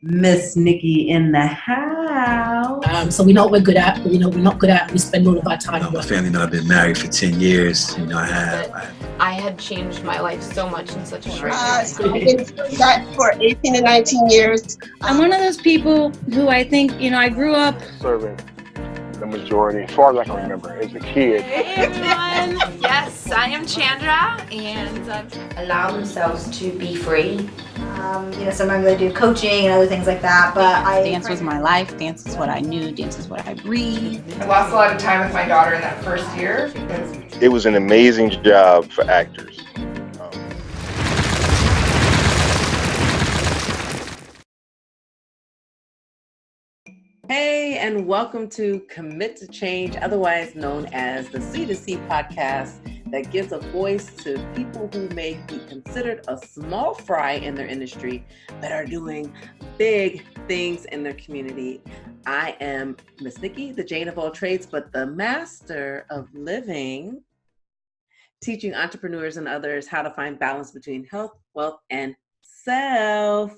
Miss Nikki in the house. So we know what we're good at, but we know we're not good at. We spend all of our time. My family know I've been married for 10 years. I had changed my life so much in such a short I've been doing that for 18 to 19 years. I'm one of those people who I think, I grew up serving the majority, as far as I can remember, as a kid. Hey everyone! Yes, I am Chandra, and allow themselves to be free. Sometimes I do coaching and other things like that, but dance was my life. Dance is what I knew. Dance is what I breathed. I lost a lot of time with my daughter in that first year. It was an amazing job for actors. Hey, and welcome to Commit to Change, otherwise known as the C2C podcast that gives a voice to people who may be considered a small fry in their industry, but are doing big things in their community. I am Miss Nikki, the Jane of all trades, but the master of living, teaching entrepreneurs and others how to find balance between health, wealth, and self.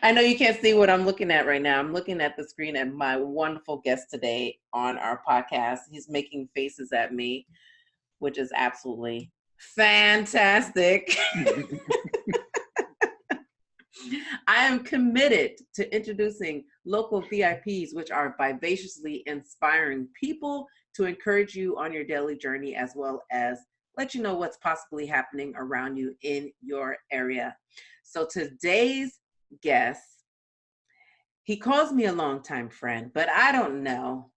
I know you can't see what I'm looking at right now. I'm looking at the screen at my wonderful guest today on our podcast. He's making faces at me, which is absolutely fantastic. I am committed to introducing local VIPs, which are vivaciously inspiring people to encourage you on your daily journey, as well as let you know what's possibly happening around you in your area. So today's guest, he calls me a longtime friend, but I don't know.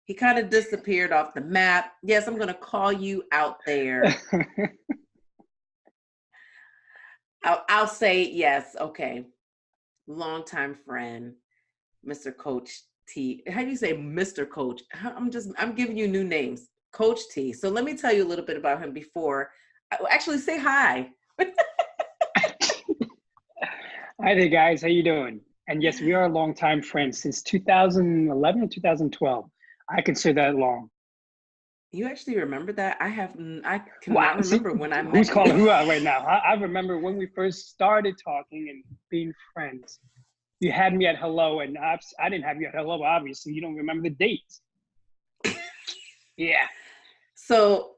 He kind of disappeared off the map. Yes, I'm going to call you out there. I'll say yes. Okay. Longtime friend, Mr. Coach T. How do you say Mr. Coach? I'm giving you new names. Coach T. So let me tell you a little bit about him before. Actually, say hi. Hi there, guys. How you doing? And yes, we are longtime friends since 2011 or 2012. I consider that long. You actually remember that? I cannot remember when I met Who's you. calling who out right now? I remember when we first started talking and being friends. You had me at hello, and I didn't have you at hello, obviously. You don't remember the dates. Yeah. So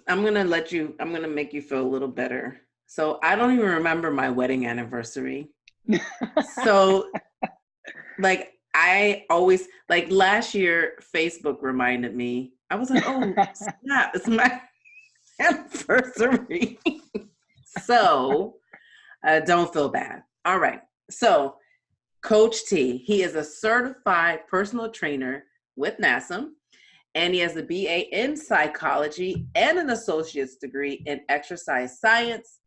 I'm going to make you feel a little better. So I don't even remember my wedding anniversary. So I always, last year, Facebook reminded me. I was like, oh, snap, it's my anniversary. So don't feel bad. All right. So Coach T, he is a certified personal trainer with NASM, and he has a BA in psychology and an associate's degree in exercise science.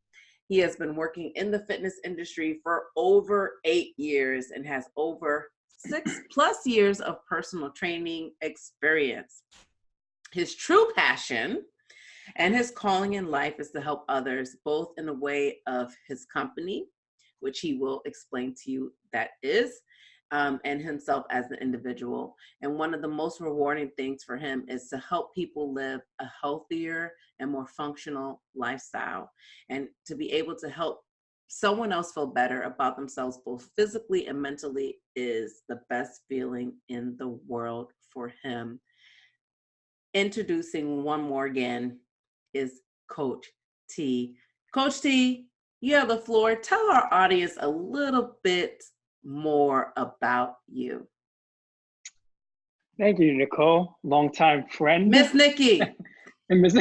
He has been working in the fitness industry for over 8 years and has over 6+ years of personal training experience. His true passion and his calling in life is to help others, both in the way of his company, which he will explain to you that is, and himself as an individual. And one of the most rewarding things for him is to help people live a healthier and more functional lifestyle, and to be able to help someone else feel better about themselves, both physically and mentally, is the best feeling in the world for him. Introducing one more again is Coach T. Coach T, you have the floor. Tell our audience a little bit more about you. Thank you, Nicole. Longtime friend. Miss Nikki. And Miss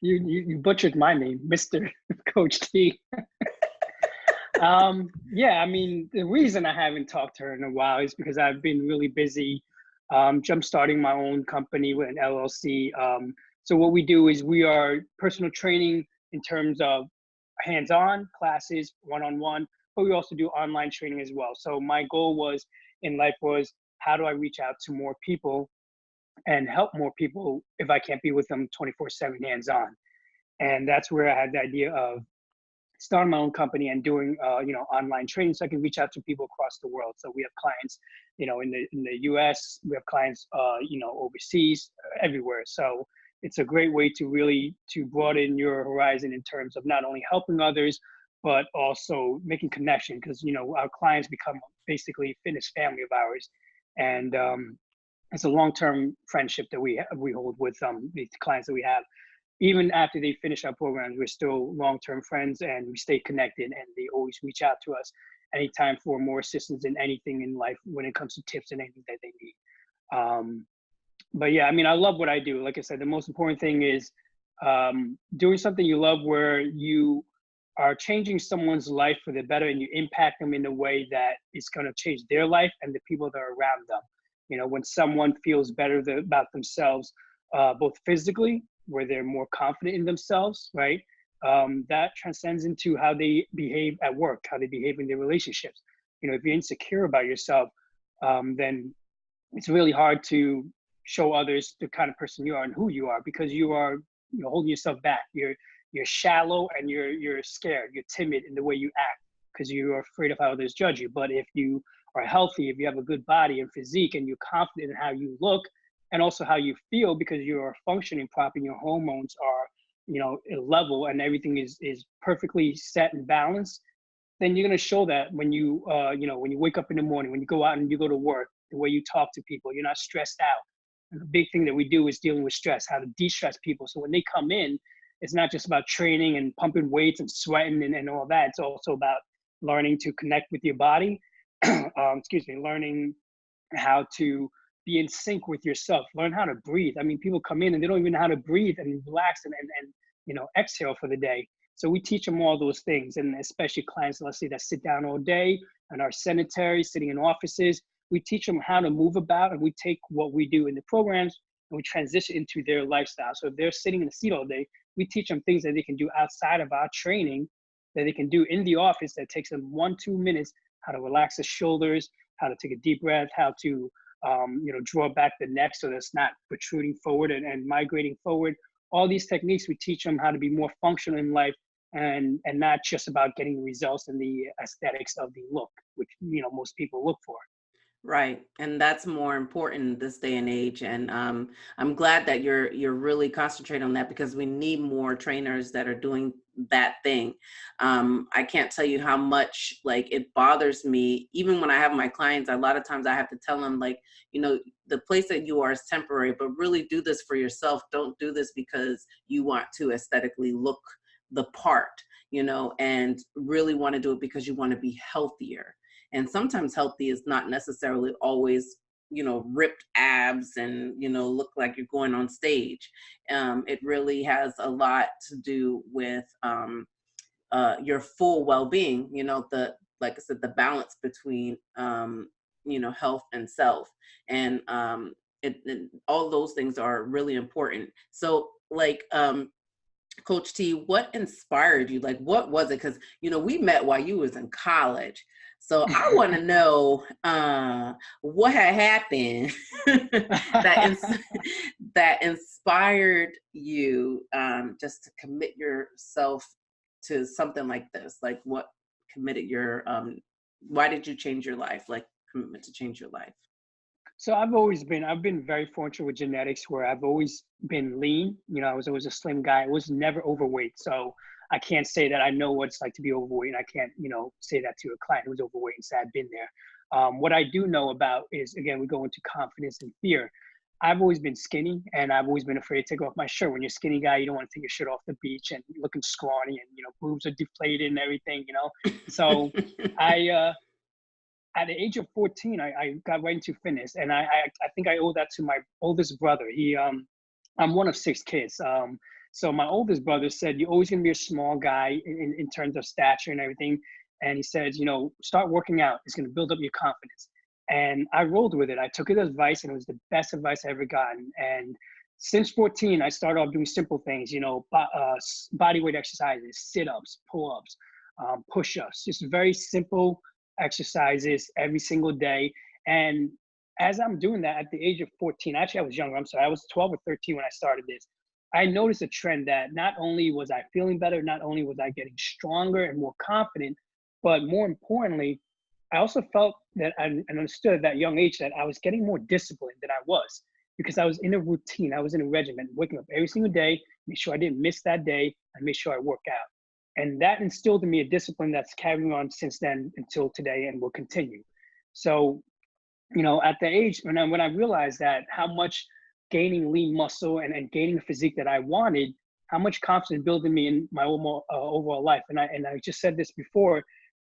you butchered my name, Mr. Coach T. Yeah, I mean, the reason I haven't talked to her in a while is because I've been really busy jump starting my own company with an LLC. So what we do is we are personal training in terms of hands-on classes, one-on-one, but we also do online training as well. So my goal in life was, how do I reach out to more people and help more people if I can't be with them 24/7 hands-on? And that's where I had the idea of starting my own company and doing online training, so I can reach out to people across the world. So we have clients, in the US, we have clients, overseas, everywhere. So it's a great way to broaden your horizon in terms of not only helping others, but also making connection, because our clients become basically fitness family of ours, and it's a long-term friendship that we hold with the clients that we have. Even after they finish our programs, we're still long-term friends, and we stay connected, and they always reach out to us anytime for more assistance in anything in life when it comes to tips and anything that they need. But yeah, I mean, I love what I do. Like I said, the most important thing is doing something you love, where you are changing someone's life for the better, and you impact them in a way that is going to change their life and the people that are around them. When someone feels better about themselves, both physically, where they're more confident in themselves, right? That transcends into how they behave at work, how they behave in their relationships. If you're insecure about yourself, then it's really hard to show others the kind of person you are and who you are, because you are holding yourself back. You're shallow, and you're scared. You're timid in the way you act because you are afraid of how others judge you. But if you are healthy, if you have a good body and physique, and you're confident in how you look and also how you feel, because you are functioning properly, your hormones are level, and everything is perfectly set and balanced, then you're going to show that when you when you wake up in the morning, when you go out and you go to work, the way you talk to people, you're not stressed out. And the big thing that we do is dealing with stress, how to de-stress people. So when they come in, it's not just about training and pumping weights and sweating and all that. It's also about learning to connect with your body. Learning how to be in sync with yourself, learn how to breathe. I mean, people come in and they don't even know how to breathe and relax and exhale for the day. So we teach them all those things, and especially clients, let's say, that sit down all day and are sedentary, sitting in offices. We teach them how to move about, and we take what we do in the programs and we transition into their lifestyle. So if they're sitting in a seat all day, we teach them things that they can do outside of our training that they can do in the office that takes them 1-2 minutes, how to relax the shoulders, how to take a deep breath, how to draw back the neck so that it's not protruding forward and migrating forward. All these techniques, we teach them how to be more functional in life, and not just about getting results and the aesthetics of the look, which most people look for. Right. And that's more important this day and age. And I'm glad that you're really concentrating on that, because we need more trainers that are doing that thing. I can't tell you how much it bothers me. Even when I have my clients, a lot of times I have to tell them the place that you are is temporary, but really do this for yourself. Don't do this because you want to aesthetically look the part, and really want to do it because you want to be healthier. And sometimes healthy is not necessarily always, ripped abs and, look like you're going on stage. It really has a lot to do with your full well-being, like I said, the balance between, health and self. And all those things are really important. So Coach T, what inspired you? What was it? Because, we met while you was in college. So I want to know what had happened that inspired you just to commit yourself to something like this. What committed why did you change your life? Commitment to change your life. So I've been very fortunate with genetics, where I've always been lean. I was always a slim guy. I was never overweight. So I can't say that I know what it's like to be overweight. And I can't, say that to a client who's overweight and say I've been there. What I do know about is, again, we go into confidence and fear. I've always been skinny, and I've always been afraid to take off my shirt. When you're a skinny guy, you don't want to take your shirt off the beach and you're looking scrawny, and, boobs are deflated and everything, So at the age of 14, I got right into fitness, and I think I owe that to my oldest brother. I'm one of 6 kids. So my oldest brother said, "You're always gonna be a small guy in terms of stature and everything." And he said, "Start working out. It's gonna build up your confidence." And I rolled with it. I took his advice, and it was the best advice I ever gotten. And since 14, I started off doing simple things, body weight exercises, sit-ups, pull-ups, push-ups, just very simple exercises every single day. And as I'm doing that at the age of 14, actually I was younger, I'm sorry, I was 12 or 13 when I started this. I noticed a trend that not only was I feeling better, not only was I getting stronger and more confident, but more importantly, I also felt that and understood at that young age that I was getting more disciplined than I was, because I was in a routine, I was in a regimen, waking up every single day, make sure I didn't miss that day, and make sure I work out. And that instilled in me a discipline that's carrying on since then until today and will continue. So, you know, at the age when I realized that how much gaining lean muscle and gaining a physique that I wanted, how much confidence building me in my overall life. And I just said this before,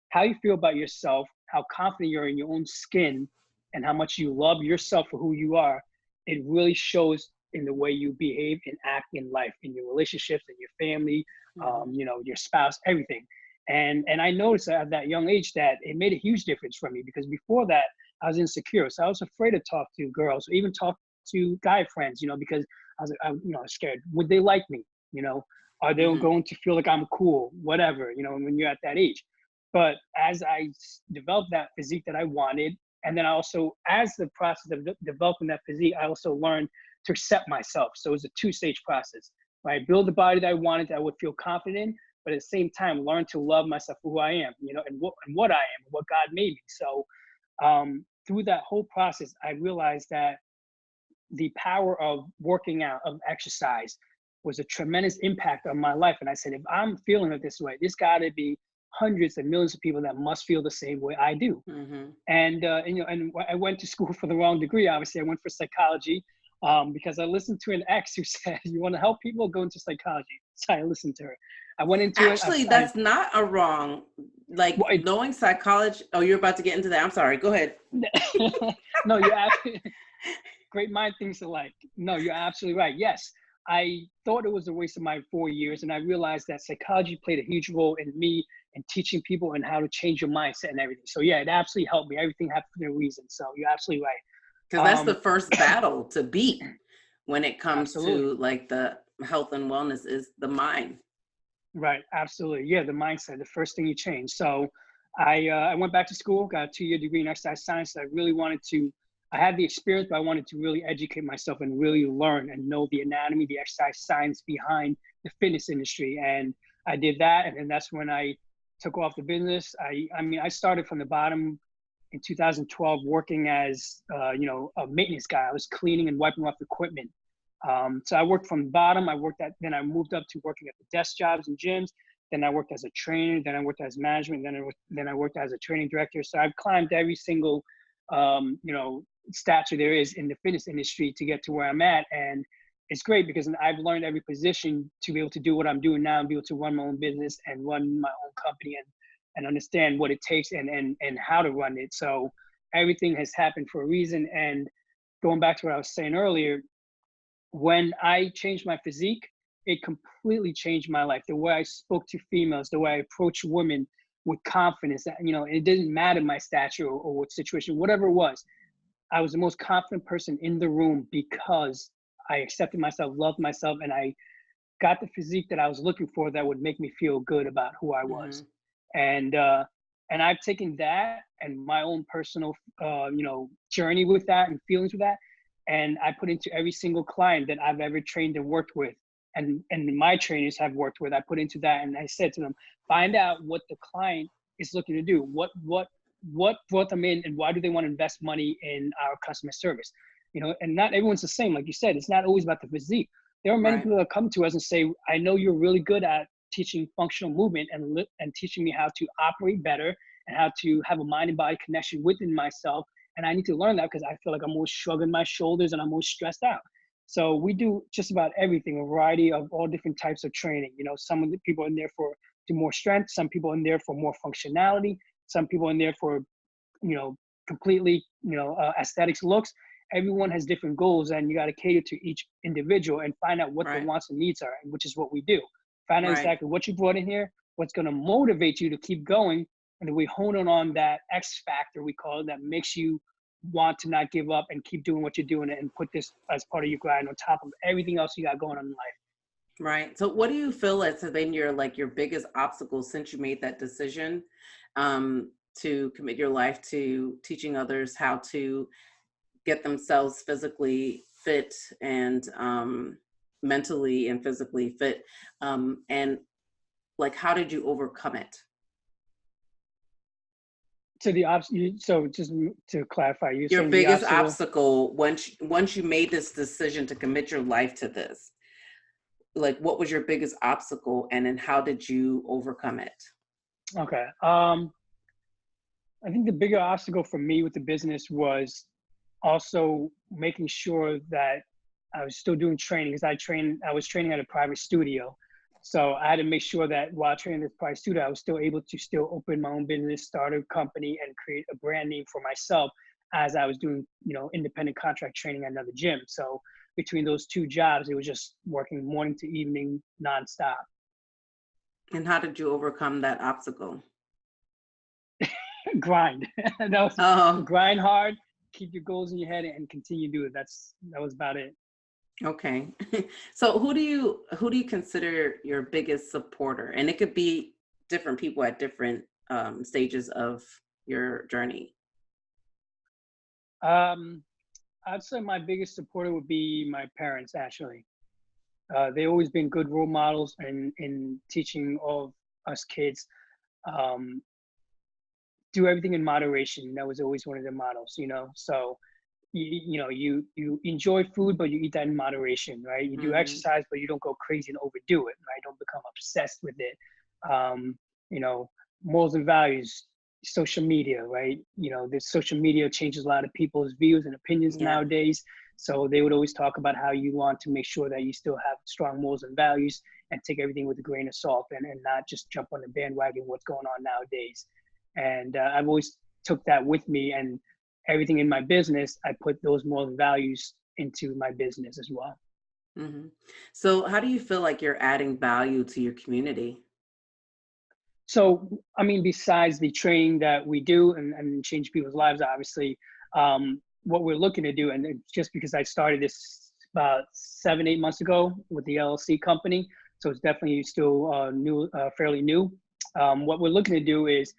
how you feel about yourself, how confident you're in your own skin, and how much you love yourself for who you are, it really shows in the way you behave and act in life, in your relationships, in your family, you know, your spouse, everything. And I noticed at that young age that it made a huge difference for me, because before that I was insecure. So I was afraid to talk to girls or even talk to guy friends, you know, because I was scared. Would they like me? You know, are they going to feel like I'm cool? Whatever, you know, when you're at that age. But as I developed that physique that I wanted, and then I also, as the process of developing that physique, I also learned to accept myself. So it was a two-stage process, right? Build the body that I wanted, that I would feel confident in, but at the same time, learn to love myself for who I am, you know, and what I am, what God made me. So through that whole process, I realized that the power of working out, of exercise, was a tremendous impact on my life. And I said, if I'm feeling it this way, there's got to be hundreds of millions of people that must feel the same way I do. And you know, and I went to school for the wrong degree. Obviously, I went for psychology because I listened to an ex who said, "You want to help people, go into psychology." So I listened to her. I went into Actually, that's not a wrong, like, knowing psychology. Oh, you're about to get into that. I'm sorry. Go ahead. No, you're absolutely great mind thinks alike. No, you're absolutely right. Yes. I thought it was a waste of my 4 years, and I realized that psychology played a huge role in me and teaching people and how to change your mindset and everything. So yeah, it absolutely helped me. Everything happened for a reason. So you're absolutely right. Because that's the first battle to beat when it comes to like the health and wellness is the mind. Right. Absolutely. Yeah. The mindset, the first thing you change. So I went back to school, got a 2-year degree in exercise science. I really wanted to, I had the experience, but I wanted to really educate myself and really learn and know the anatomy, the exercise science behind the fitness industry. And I did that. And then that's when I took off the business. I mean, I started from the bottom in 2012, working as, you know, a maintenance guy. I was cleaning and wiping off equipment. So I worked from the bottom. Then I moved up to working at the desk jobs and gyms. Then I worked as a trainer. Then I worked as management. Then I worked as a training director. So I've climbed every single, you know, stature there is in the fitness industry to get to where I'm at. And it's great because I've learned every position to be able to do what I'm doing now and be able to run my own business and run my own company and understand what it takes and how to run it. So everything has happened for a reason. And going back to what I was saying earlier, when I changed my physique, it completely changed my life. The way I spoke to females, the way I approached women with confidence, that, you know, it didn't matter my stature or what situation, whatever it was. I was the most confident person in the room because I accepted myself, loved myself, and I got the physique that I was looking for that would make me feel good about who I was. And I've taken that and my own personal, you know, journey with that and feelings with that, and I put into every single client that I've ever trained and worked with, and my trainers have worked with. I put into that, and I said to them, find out what the client is looking to do. What brought them in, and why do they want to invest money in our customer service? You know, and not everyone's the same. Like you said, it's not always about the physique. There are many people that come to us and say, I know you're really good at teaching functional movement and teaching me how to operate better and how to have a mind and body connection within myself. And I need to learn that because I feel like I'm always shrugging my shoulders and I'm always stressed out. So we do just about everything, a variety of all different types of training. You know, some of the people in there for do more strength, some people in there for more functionality, some people in there for, you know, completely, you know, aesthetics, looks. Everyone has different goals, and you got to cater to each individual and find out what their wants and needs are, which is what we do. Find out exactly what you brought in here, what's going to motivate you to keep going, and then we hone in on that X factor, we call it, that makes you want to not give up and keep doing what you're doing and put this as part of your grind on top of everything else you got going on in life. Right. So what do you feel has been your biggest obstacle since you made that decision to commit your life to teaching others how to get themselves physically fit and mentally and physically fit? And like, how did you overcome it? So just to clarify, your biggest obstacle once you made this decision to commit your life to this, like, what was your biggest obstacle, and then how did you overcome it? Okay. I think the bigger obstacle for me with the business was also making sure that I was still doing training, because I was training at a private studio. So I had to make sure that while training at the private studio, I was still able to still open my own business, start a company, and create a brand name for myself as I was doing, independent contract training at another gym. So between those two jobs, it was just working morning to evening nonstop. And how did you overcome that obstacle? Grind. That was Oh, grind hard, keep your goals in your head, and continue to do it. That was about it. okay. So who do you consider your biggest supporter? And it could be different people at different stages of your journey. I'd say my biggest supporter would be my parents, actually. They always been good role models in teaching all of us kids. Um, do everything in moderation. That was always one of the models, So you enjoy food, but you eat that in moderation, right? You do exercise, but you don't go crazy and overdo it, right? Don't become obsessed with it. Um, you know, morals and values, social media, right? This social media changes a lot of people's views and opinions Yeah. nowadays. So they would always talk about how you want to make sure that you still have strong morals and values and take everything with a grain of salt and not just jump on the bandwagon what's going on nowadays. And I've always took that with me, and everything in my business, I put those moral values into my business as well. Mm-hmm. So how do you feel like you're adding value to your community? So, I mean, besides the training that we do and change people's lives, obviously, what we're looking to do, and just because I started this about 7-8 months ago with the LLC company, so it's definitely still new, fairly new. What we're looking to do is,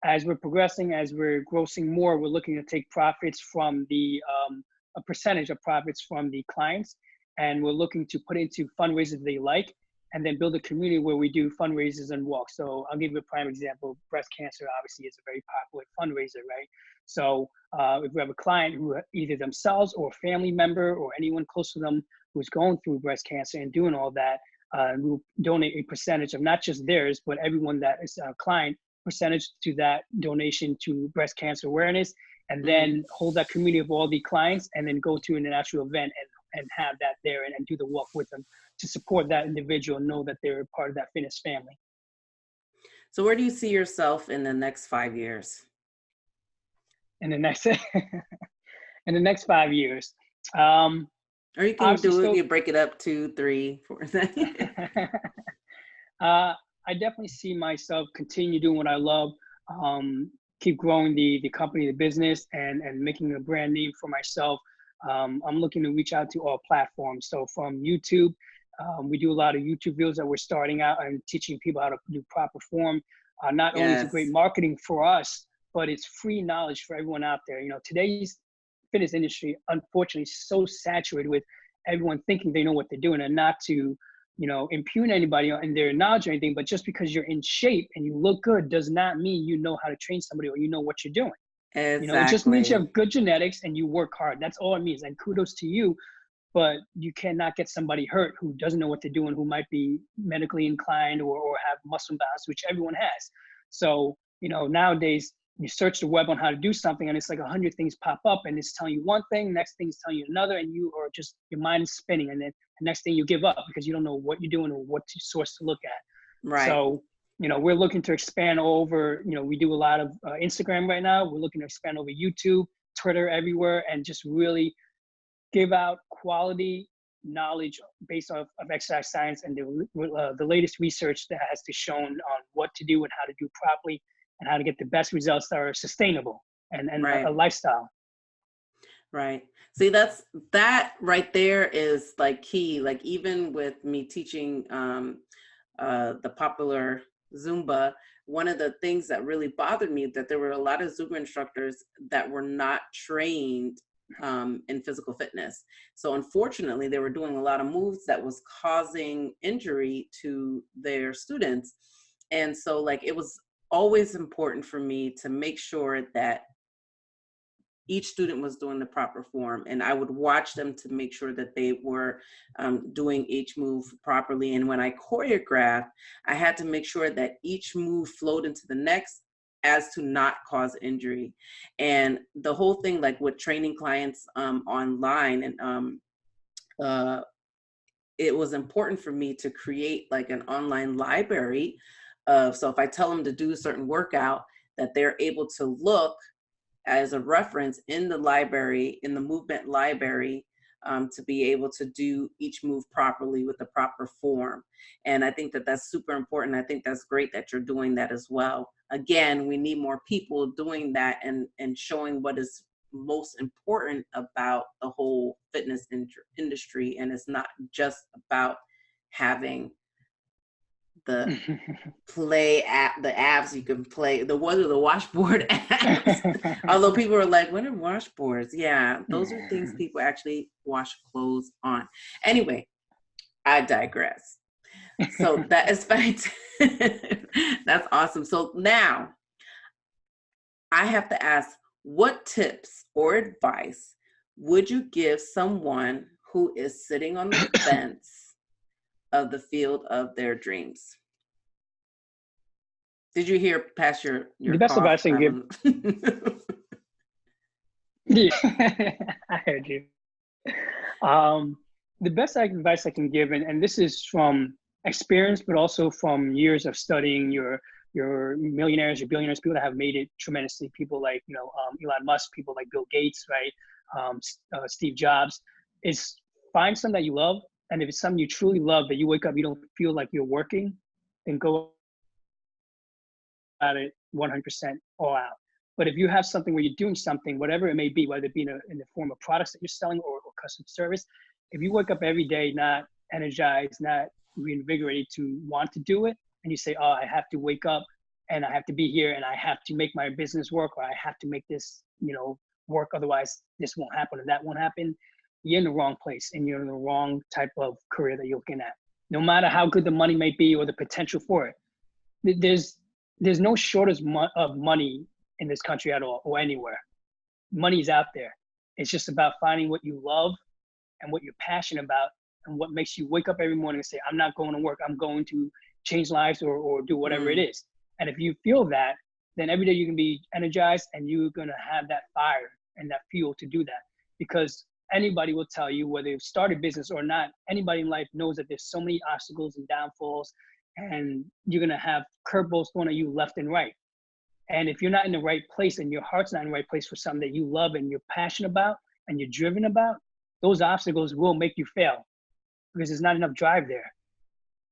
as we're progressing, as we're grossing more, we're looking to take profits from a percentage of profits from the clients, and we're looking to put into fundraisers they like, and then build a community where we do fundraisers and walks. So I'll give you a prime example. Breast cancer obviously is a very popular fundraiser, right? So if we have a client who either themselves or a family member or anyone close to them who's going through breast cancer and doing all that, we'll donate a percentage of not just theirs, but everyone that is a client, percentage to that donation to breast cancer awareness, and then hold that community of all the clients, and then go to an actual event and have that there and do the walk with them to support that individual and know that they're part of that fitness family. So where do you see yourself in the next 5 years? In the next in the next 5 years. Or you can you break it up 2, 3, 4. I definitely see myself continue doing what I love, keep growing the company, the business, and making a brand name for myself. I'm looking to reach out to all platforms. So from YouTube, we do a lot of YouTube videos that we're starting out and teaching people how to do proper form. Not only is it great marketing for us, but it's free knowledge for everyone out there. Today's fitness industry, unfortunately, is so saturated with everyone thinking they know what they're doing, and not to impugn anybody in their knowledge or anything, but just because you're in shape and you look good does not mean you know how to train somebody or you know what you're doing. Exactly. It just means you have good genetics and you work hard. That's all it means. And kudos to you, but you cannot get somebody hurt who doesn't know what they're doing, who might be medically inclined or have muscle imbalance, which everyone has. So, nowadays you search the web on how to do something and it's like 100 things pop up and it's telling you one thing, next thing is telling you another, and you are just, your mind is spinning, and then the next thing you give up because you don't know what you're doing or what source to look at. Right. So, we're looking to expand over, we do a lot of Instagram right now. We're looking to expand over YouTube, Twitter, everywhere, and just really give out quality knowledge based off of exercise science and the latest research that has shown on what to do and how to do properly and how to get the best results that are sustainable and right. a lifestyle. Right. See, that right there is like key. Like even with me teaching the popular Zumba, one of the things that really bothered me that there were a lot of Zumba instructors that were not trained in physical fitness. So unfortunately, they were doing a lot of moves that was causing injury to their students. And so like it was always important for me to make sure that each student was doing the proper form, and I would watch them to make sure that they were doing each move properly. And when I choreographed, I had to make sure that each move flowed into the next as to not cause injury. And the whole thing, like with training clients online, and it was important for me to create like an online library of, so if I tell them to do a certain workout, that they're able to look as a reference in the library, in the movement library, to be able to do each move properly with the proper form. And I think that that's super important. I think that's great that you're doing that as well. Again, we need more people doing that and showing what is most important about the whole fitness industry. And it's not just about having the the abs you can play, the washboard abs. Although people are like, what are washboards? Yeah, those are things people actually wash clothes on. Anyway, I digress. So that is fantastic. That's awesome. So now I have to ask, what tips or advice would you give someone who is sitting on the fence of the field of their dreams? Did you hear past your the best cough? advice I can give. Yeah, I heard you. The best advice I can give, and this is from experience, but also from years of studying your millionaires, your billionaires, people that have made it tremendously. People like Elon Musk, people like Bill Gates, right? Steve Jobs. Is find something that you love, and if it's something you truly love, that you wake up, you don't feel like you're working, then go at it 100% all out. But if you have something where you're doing something, whatever it may be, whether it be in the form of products that you're selling or customer service, if you wake up every day not energized, not reinvigorated to want to do it, and you say, oh, I have to wake up and I have to be here and I have to make my business work, or I have to make this, work, otherwise this won't happen and that won't happen, you're in the wrong place and you're in the wrong type of career that you're looking at. No matter how good the money may be or the potential for it, there's no shortage of money in this country at all or anywhere. Money's out there. It's just about finding what you love and what you're passionate about and what makes you wake up every morning and say, I'm not going to work, I'm going to change lives or do whatever it is. And if you feel that, then every day you can be energized and you're going to have that fire and that fuel to do that. Because anybody will tell you, whether you've started business or not, anybody in life knows that there's so many obstacles and downfalls, and you're going to have curveballs thrown at you left and right. And if you're not in the right place and your heart's not in the right place for something that you love and you're passionate about and you're driven about, those obstacles will make you fail because there's not enough drive there.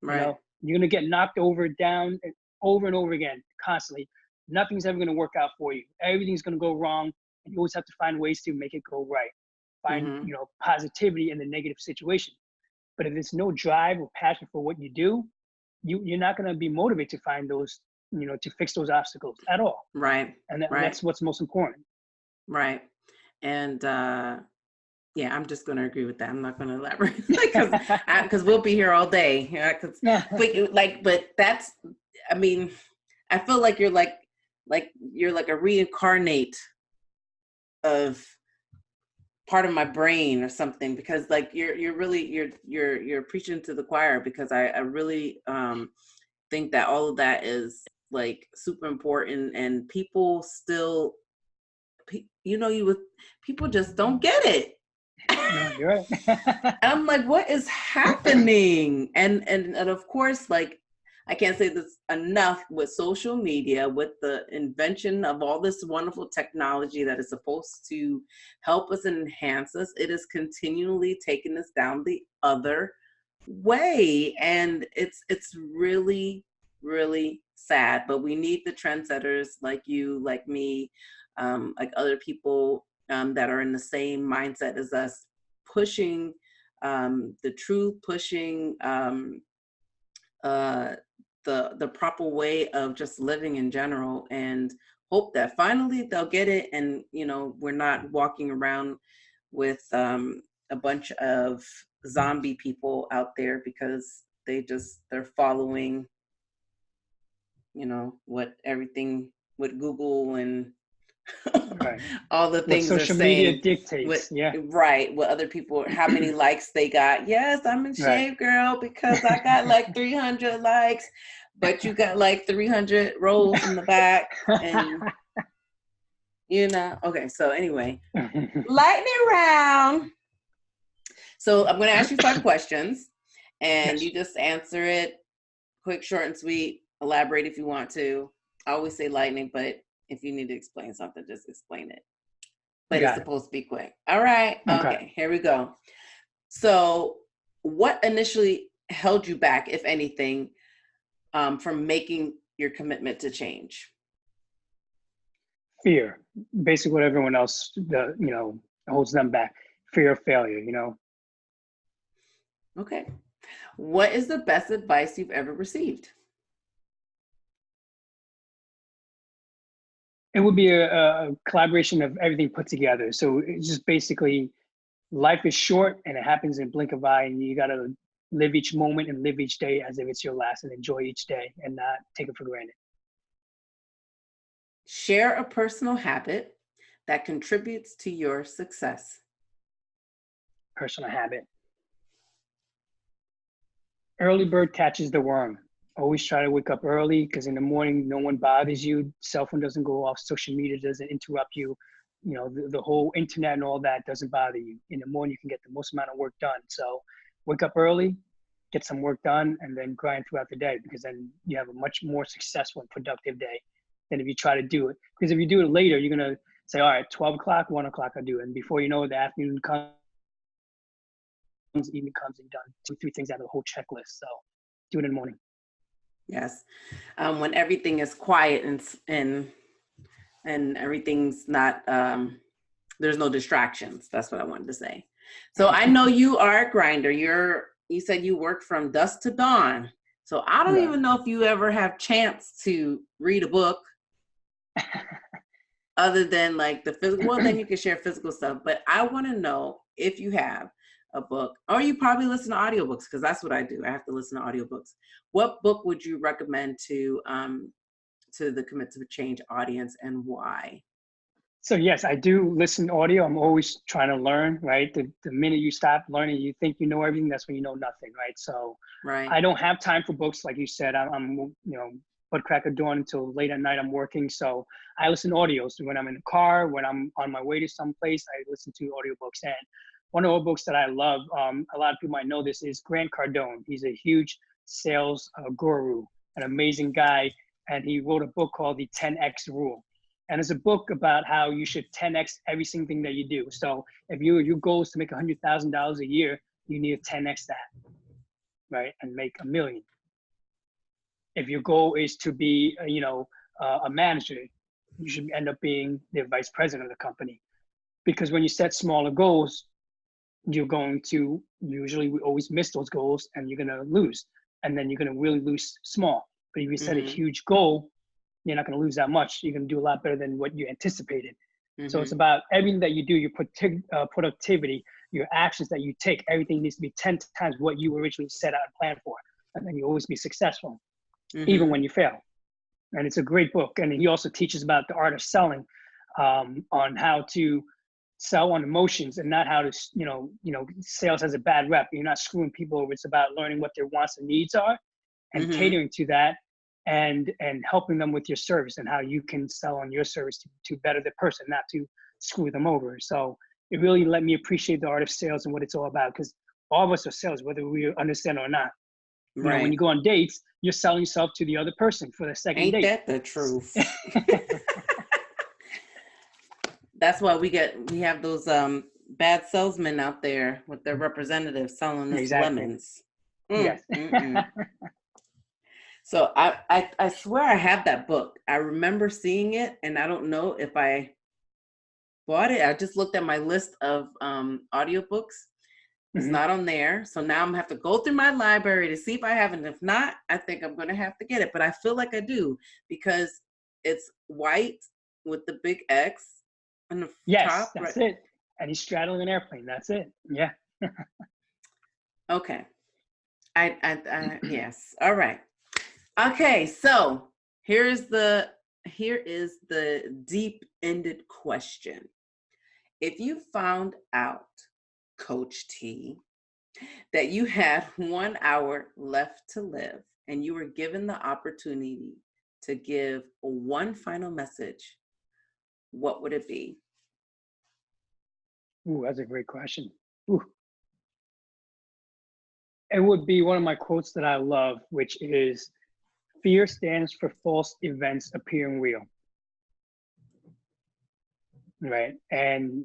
Right. You're going to get knocked down over and over again, constantly. Nothing's ever going to work out for you. Everything's going to go wrong. And you always have to find ways to make it go right. Find, positivity in the negative situation. But if there's no drive or passion for what you do, you're not going to be motivated to find those, to fix those obstacles at all. Right. And that's what's most important. Right. And yeah, I'm just going to agree with that. I'm not going to elaborate because we'll be here all day. But that's, I mean, I feel like you're like a reincarnate of part of my brain or something, because like you're really you're preaching to the choir, because I really think that all of that is like super important, and people still people just don't get it. No, you're right. I'm like, what is happening? And of course, like, I can't say this enough, with social media, with the invention of all this wonderful technology that is supposed to help us and enhance us, it is continually taking us down the other way. And it's really, really sad. But we need the trendsetters like you, like me, like other people that are in the same mindset as us, pushing the truth, pushing the proper way of just living in general, and hope that finally they'll get it. And we're not walking around with a bunch of zombie people out there because they're following what Google and Right. All the What things they're social media saying. dictates. Yeah. Right. What other people, how many likes they got. Yes, I'm in Right. shape, girl, because I got like 300 likes, but you got like 300 rolls in the back. And, okay. So anyway, lightning round. So I'm going to ask you 5 questions, and you just answer it quick, short, and sweet. Elaborate if you want to. I always say lightning, but if you need to explain something, just explain it. But it's supposed to be quick. All right. Okay. Here we go. So what initially held you back, if anything, from making your commitment to change? Fear. Basically what everyone else, holds them back. Fear of failure, Okay. What is the best advice you've ever received? It would be a collaboration of everything put together. So it's just basically, life is short and it happens in a blink of an eye, and you got to live each moment and live each day as if it's your last, and enjoy each day and not take it for granted. Share a personal habit that contributes to your success. Personal habit. Early bird catches the worm. Always try to wake up early, because in the morning, no one bothers you. Cell phone doesn't go off. Social media doesn't interrupt you. The whole internet and all that doesn't bother you. In the morning, you can get the most amount of work done. So wake up early, get some work done, and then grind throughout the day, because then you have a much more successful and productive day than if you try to do it. Because if you do it later, you're going to say, all right, 12 o'clock, 1 o'clock, I'll do it. And before you know it, the afternoon comes, evening comes, and you've done 2, 3 things out of the whole checklist. So do it in the morning. Yes. When everything is quiet and everything's not, there's no distractions. That's what I wanted to say. So I know you are a grinder. You said you work from dusk to dawn. So I don't even know if you ever have chance to read a book other than like the physical. Well, then you can share physical stuff. But I want to know if you have a book, or you probably listen to audiobooks, because that's what I do. I have to listen to audiobooks. What book would you recommend to the Commit to Change audience, and why? So yes, I do listen to audio. I'm always trying to learn, right? The minute you stop learning, you think you know everything, that's when you know nothing, right? So I don't have time for books, like you said. I'm butt crack of dawn until late at night. I'm working, so I listen to audios. When I'm in the car, when I'm on my way to someplace, I listen to audiobooks. And one of the books that I love, a lot of people might know this, is Grant Cardone. He's a huge sales guru, an amazing guy, and he wrote a book called The 10X Rule. And it's a book about how you should 10X every single thing that you do. So if your goal is to make $100,000 a year, you need to 10X that, right? And make $1 million. If your goal is to be, a manager, you should end up being the vice president of the company. Because when you set smaller goals, you're going to usually always miss those goals, and you're going to lose. And then you're going to really lose small. But if you set a huge goal, you're not going to lose that much. You're going to do a lot better than what you anticipated. So it's about everything that you do, your productivity, your actions that you take. Everything needs to be 10 times what you originally set out and planned for. And then you always be successful, even when you fail. And it's a great book. And he also teaches about the art of selling, on how to sell on emotions, and not how to, sales has a bad rep. You're not screwing people over. It's about learning what their wants and needs are, and catering to that, and helping them with your service, and how you can sell on your service to better the person, not to screw them over. So it really let me appreciate the art of sales and what it's all about, because all of us are sales, whether we understand or not. Right. When you go on dates, you're selling yourself to the other person for the second date. Ain't that the truth? That's why we have those bad salesmen out there with their representatives selling us lemons. Yes. So I swear I have that book. I remember seeing it, and I don't know if I bought it. I just looked at my list of audiobooks. It's not on there. So now I'm gonna have to go through my library to see if I have it. And if not, I think I'm gonna have to get it. But I feel like I do, because it's white with the big X on the top. That's it. And he's straddling an airplane. That's it. Yeah. Okay. I yes. All right. Okay. So here's the here is the deep-ended question. If you found out, Coach T, that you had 1 hour left to live and you were given the opportunity to give one final message, what would it be? Ooh, that's a great question. Ooh. It would be one of my quotes that I love, which is, fear stands for false events appearing real. Right? And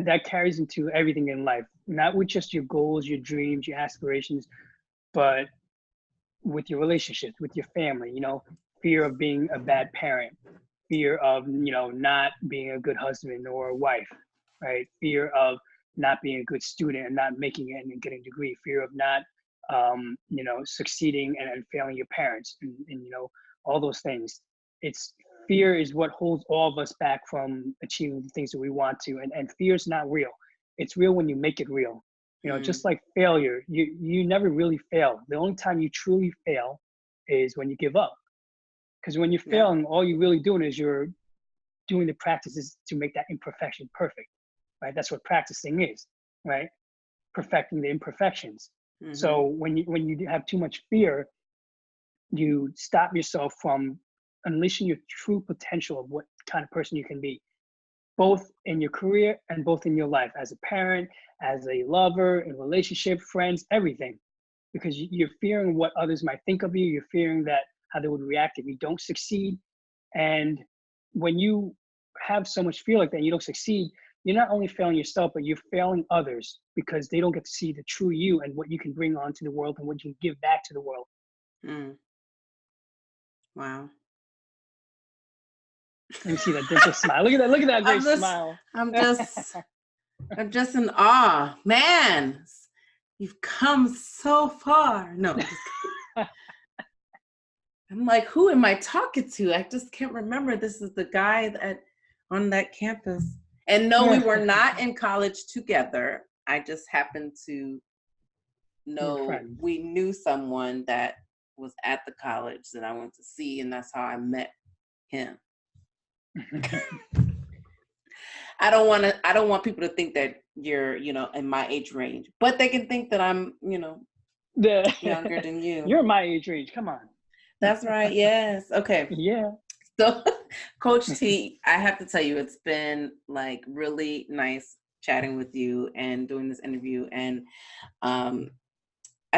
that carries into everything in life, not with just your goals, your dreams, your aspirations, but with your relationships, with your family, fear of being a bad parent, fear of, not being a good husband or a wife, right? Fear of not being a good student and not making it and getting a degree, fear of not, succeeding and failing your parents and all those things. It's fear is what holds all of us back from achieving the things that we want to. And fear is not real. It's real when you make it real. Just like failure, you never really fail. The only time you truly fail is when you give up. Because when you're failing, all you're really doing is you're doing the practices to make that imperfection perfect, right? That's what practicing is, right? Perfecting the imperfections. Mm-hmm. So when you have too much fear, you stop yourself from unleashing your true potential of what kind of person you can be, both in your career and both in your life, as a parent, as a lover, in relationship, friends, everything. Because you're fearing what others might think of you. You're fearing that how they would react if you don't succeed. And when you have so much fear like that and you don't succeed, you're not only failing yourself, but you're failing others because they don't get to see the true you and what you can bring onto the world and what you can give back to the world. Mm. Wow. Let me see that dimple smile. Look at that great smile. I'm just in awe. Man, you've come so far. No, I'm like, who am I talking to? I just can't remember. This is the guy on that campus. And no, we were not in college together. I just happened to know we knew someone that was at the college that I went to see, and that's how I met him. I don't want people to think that you're, in my age range, but they can think that I'm, younger than you. You're my age range. Come on. That's right. Yes. Okay. Yeah. So, Coach T, I have to tell you, it's been like really nice chatting with you and doing this interview. And I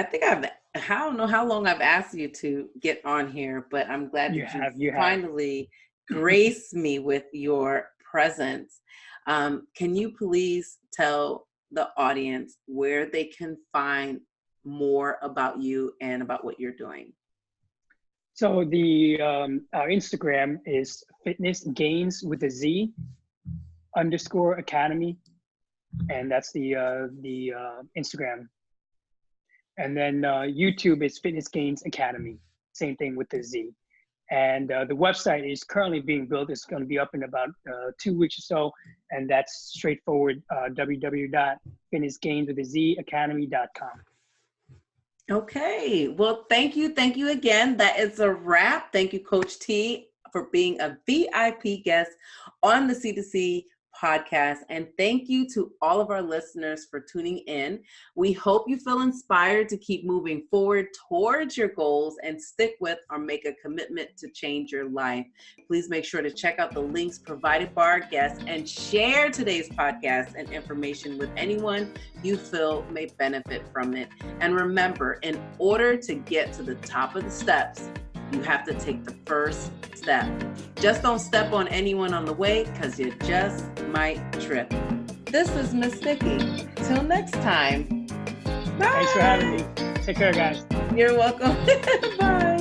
think I don't know how long I've asked you to get on here, but I'm glad that you finally graced me with your presence. Can you please tell the audience where they can find more about you and about what you're doing? So our Instagram is Fitness Gains with a Z _ Academy, and that's the Instagram. And then YouTube is Fitness Gains Academy, same thing with the Z. And the website is currently being built. It's going to be up in about 2 weeks or so, and that's straightforward, www.fitnessgainswithazacademy.com. Okay, well, thank you again. That is a wrap. Thank you, Coach T, for being a VIP guest on the C2C podcast. And thank you to all of our listeners for tuning in. We hope you feel inspired to keep moving forward towards your goals and stick with or make a commitment to change your life. Please make sure to check out the links provided by our guests and share today's podcast and information with anyone you feel may benefit from it. And remember, in order to get to the top of the steps, you have to take the first step. Just don't step on anyone on the way, because you just might trip. This is Miss Nikki. Till next time. Bye. Thanks for having me. Take care, guys. You're welcome. Bye.